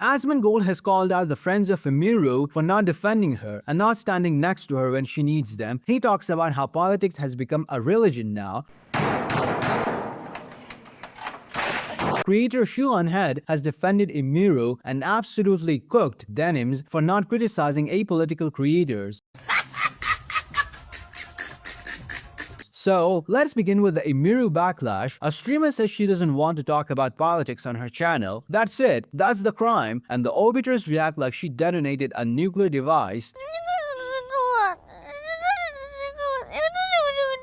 Asmongold has called out the friends of Emiru for not defending her and not standing next to her when she needs them. He talks about how politics has become a religion now. Creator ShoeOnHead has defended Emiru and absolutely cooked Denims for not criticizing apolitical creators. So, let's begin with the Emiru backlash. A streamer says she doesn't want to talk about politics on her channel. That's it, that's the crime, and the orbiters react like she detonated a nuclear device.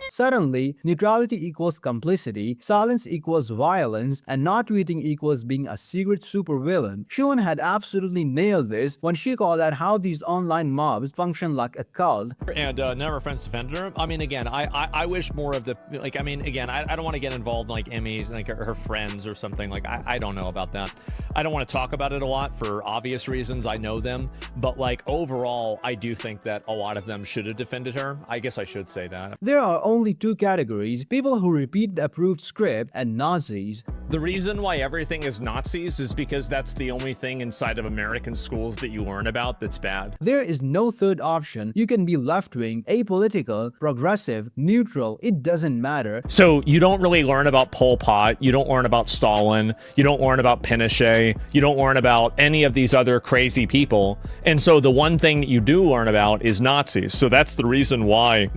Suddenly, neutrality equals complicity, silence equals violence, and not tweeting equals being a secret supervillain. ShoeOnHead absolutely nailed this when she called out how these online mobs function like a cult. And never offense defended her. I mean, again, I wish more of the, like, I mean, again, I don't want to get involved in, like, Emmy's, like, her friends or something. Like, I don't know about that. I don't want to talk about it a lot for obvious reasons. I know them. But, like, overall, I do think that a lot of them should have defended her. I guess I should say that. There are only two categories: people who repeat the approved script and Nazis. The reason why everything is Nazis is because that's the only thing inside of American schools that you learn about that's bad. There is no third option. You can be left-wing, apolitical, progressive, neutral, it doesn't matter. So you don't really learn about Pol Pot, you don't learn about Stalin, you don't learn about Pinochet, you don't learn about any of these other crazy people. And so the one thing that you do learn about is Nazis. So that's the reason why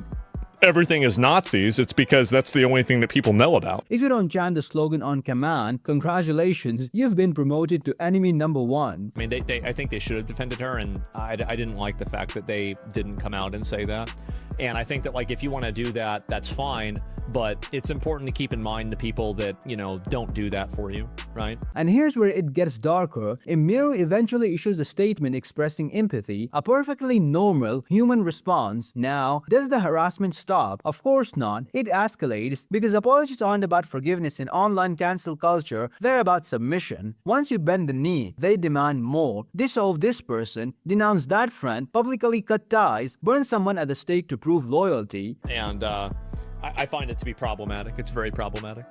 everything is Nazis. It's because that's the only thing that people know about. If you don't chant the slogan on command, congratulations, you've been promoted to enemy number one. I mean, I think they should have defended her, and I didn't like the fact that they didn't come out and say that. And I think that, like, if you want to do that, that's fine, but it's important to keep in mind the people that, you know, don't do that for you, right? And here's where it gets darker. Emiru eventually issues a statement expressing empathy, a perfectly normal human response. Now, does the harassment stop? Of course not. It escalates, because apologies aren't about forgiveness in online cancel culture, they're about submission. Once you bend the knee, they demand more. Dissolve this person, denounce that friend, publicly cut ties, burn someone at the stake to prove loyalty. And I find it to be problematic. It's very problematic.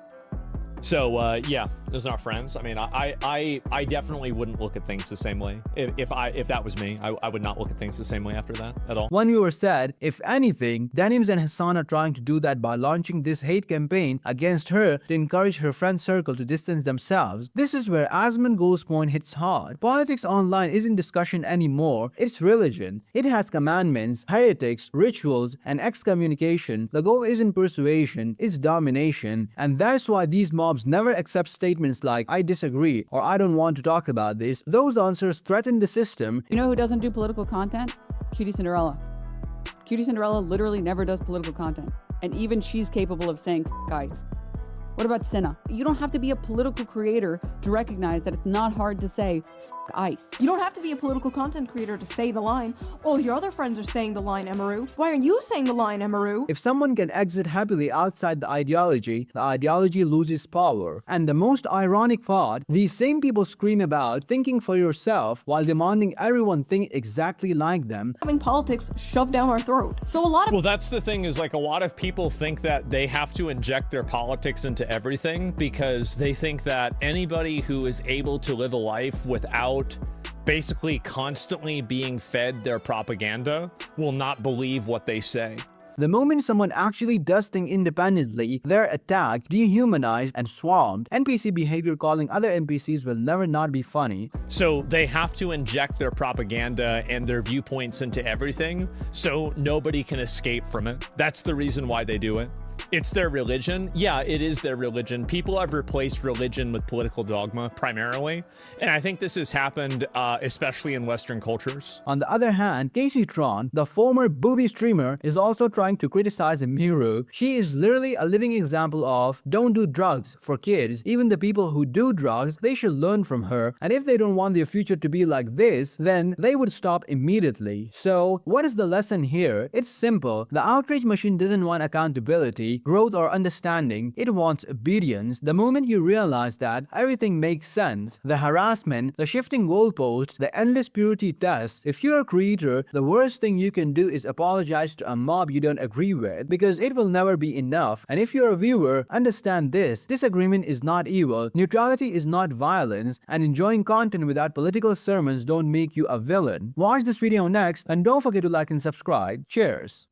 So yeah, those are not friends. I mean, I definitely wouldn't look at things the same way. If that was me, I would not look at things the same way after that at all. One viewer said, if anything, Denims and Hassan are trying to do that by launching this hate campaign against her to encourage her friend circle to distance themselves. This is where Asmongold's point hits hard. Politics online isn't discussion anymore, it's religion. It has commandments, heretics, rituals, and excommunication. The goal isn't persuasion, it's domination. And that's why these mobs never accept statements like, I disagree, or I don't want to talk about this. Those answers threaten the system. You know who doesn't do political content? Cutie Cinderella. Cutie Cinderella literally never does political content. And even she's capable of saying, guys. What about Senna? You don't have to be a political creator to recognize that it's not hard to say, ice. You don't have to be a political content creator to say the line. All your other friends are saying the line, Emiru. Why aren't you saying the line, Emiru? If someone can exit happily outside the ideology loses power. And the most ironic part, these same people scream about thinking for yourself while demanding everyone think exactly like them. Having politics shoved down our throat. So a lot of— Well, that's the thing, is, like, a lot of people think that they have to inject their politics into everything because they think that anybody who is able to live a life without basically constantly being fed their propaganda will not believe what they say. The moment someone actually does things independently, they're attacked, dehumanized, and swarmed. NPC behavior calling other NPCs will never not be funny. So they have to inject their propaganda and their viewpoints into everything so nobody can escape from it. That's the reason why they do it. It's their religion. Yeah, it is their religion. People have replaced religion with political dogma, primarily. And I think this has happened, especially in Western cultures. On the other hand, Casey Tron, the former booby streamer, is also trying to criticize Emiru. She is literally a living example of don't do drugs for kids. Even the people who do drugs, they should learn from her. And if they don't want their future to be like this, then they would stop immediately. So, what is the lesson here? It's simple. The outrage machine doesn't want accountability. growth, or understanding. It wants obedience. The moment you realize that everything makes sense, the harassment, the shifting goalposts, the endless purity tests, if you're a creator, the worst thing you can do is apologize to a mob you don't agree with, because it will never be enough. And if you're a viewer, understand this: disagreement is not evil, neutrality is not violence, and enjoying content without political sermons don't make you a villain. Watch this video next, and don't forget to like and subscribe. Cheers!